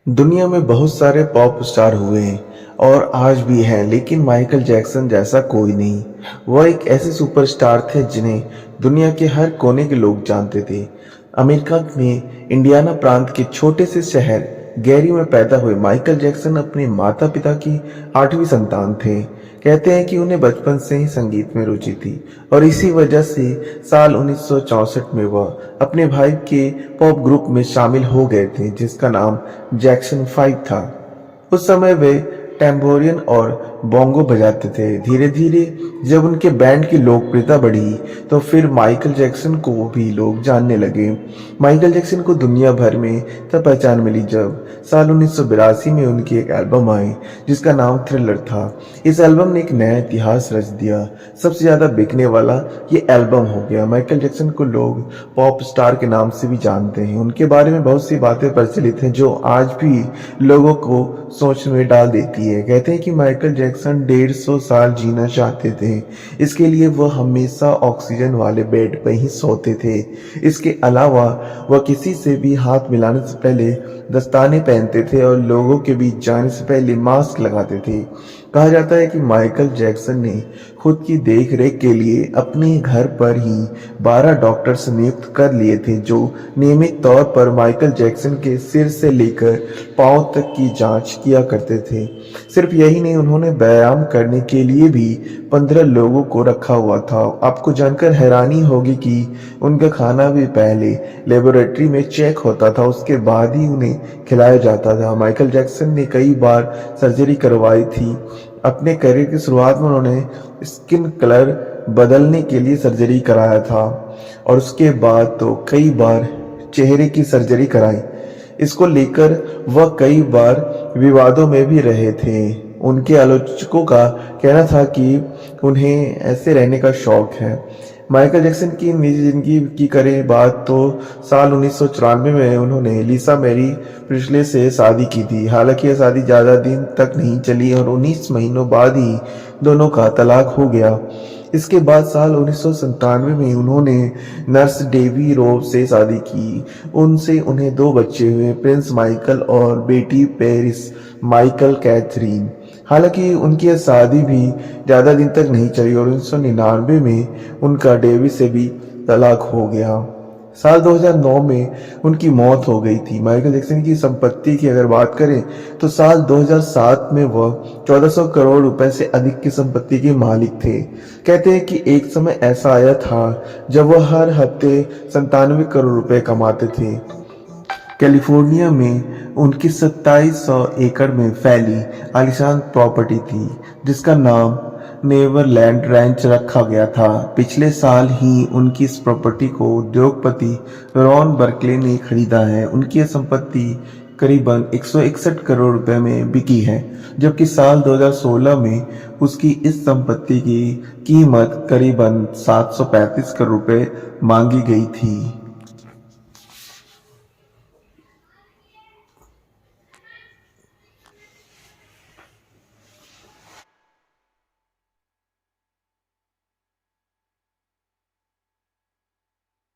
दुनिया में बहुत सारे पॉप स्टार हुए हैं और आज भी हैं, लेकिन माइकल जैक्सन जैसा कोई नहीं। वह एक ऐसे सुपरस्टार थे जिन्हें दुनिया के हर कोने के लोग जानते थे। अमेरिका में इंडियाना प्रांत के छोटे से शहर गैरी में पैदा हुए माइकल जैक्सन अपने माता पिता की 8वीं संतान थे। कहते हैं कि उन्हें बचपन से ही संगीत में रुचि थी और इसी वजह से साल 1964 में वह अपने भाई के पॉप ग्रुप में शामिल हो गए थे जिसका नाम जैक्सन 5 था। उस समय वे टैम्बोरियन और बोंगो बजाते थे। धीरे धीरे जब उनके बैंड की लोकप्रियता बढ़ी तो फिर माइकल जैक्सन को भी लोग जानने लगे। माइकल जैक्सन को दुनिया भर में तब पहचान मिली जब साल 1982 में उनकी एक एल्बम आई जिसका नाम थ्रिलर था। इस एल्बम ने एक नया इतिहास रच दिया। सबसे ज्यादा बिकने वाला ये एल्बम हो गया। माइकल जैक्सन को लोग पॉप स्टार के नाम से भी जानते हैं। उनके बारे में बहुत सी बातें प्रचलित हैं जो आज भी लोगों को सोचने में डाल देती है। कहते हैं कि माइकल जैक्सन 150 साल जीना चाहते थे। इसके लिए वह हमेशा ऑक्सीजन वाले बेड पर ही सोते थे। इसके अलावा वह किसी से भी हाथ मिलाने से पहले दस्ताने पहनते थे और लोगों के बीच जाने से पहले मास्क लगाते थे। कहा जाता है कि माइकल जैक्सन ने खुद की देख रेख के लिए अपने घर पर ही 12 डॉक्टर्स नियुक्त कर लिए थे जो नियमित तौर पर माइकल जैक्सन के सिर से लेकर पांव तक की जांच किया करते थे। सिर्फ यही नहीं, उन्होंने व्यायाम करने के लिए भी 15 लोगों को रखा हुआ था। आपको जानकर हैरानी होगी कि उनका खाना भी पहले लेबोरेटरी में चेक होता था, उसके बाद ही उन्हें खिलाया जाता था। माइकल जैक्सन ने कई बार सर्जरी करवाई थी। अपने करियर की शुरुआत में उन्होंने स्किन कलर बदलने के लिए सर्जरी कराया था और उसके बाद तो कई बार चेहरे की सर्जरी कराई। इसको लेकर वह कई बार विवादों में भी रहे थे। उनके आलोचकों का कहना था कि उन्हें ऐसे रहने का शौक है। माइकल जैक्सन की निजी जिंदगी की करें बात तो साल 1994 में उन्होंने लिसा मैरी प्रिस्ले से शादी की थी। हालांकि यह शादी ज़्यादा दिन तक नहीं चली और 19 महीनों बाद ही दोनों का तलाक हो गया। इसके बाद साल 1997 में उन्होंने नर्स डेवी रोव से शादी की। उनसे उन्हें 2 बच्चे हुए, प्रिंस माइकल और बेटी पेरिस माइकल कैथरीन। हालांकि उनकी यह शादी भी ज़्यादा दिन तक नहीं चली और 1999 में उनका डेवी से भी तलाक हो गया। साल 2009 में उनकी मौत हो गई थी। माइकल जैक्सन की संपत्ति की अगर बात करें तो साल 2007 में वह 1400 करोड़ रुपए से अधिक की संपत्ति के मालिक थे। कहते हैं कि एक समय ऐसा आया था जब वह हर हफ्ते 97 करोड़ रुपए कमाते थे। कैलिफोर्निया में उनकी 2700 एकड़ में फैली आलीशान प्रॉपर्टी थी जिसका नाम नेवरलैंड रैंच रखा गया था। पिछले साल ही उनकी इस प्रॉपर्टी को उद्योगपति रॉन बर्कले ने खरीदा है। उनकी यह संपत्ति करीबन 161 करोड़ रुपए में बिकी है, जबकि साल 2016 में उसकी इस संपत्ति की कीमत करीबन 735 करोड़ रुपए मांगी गई थी।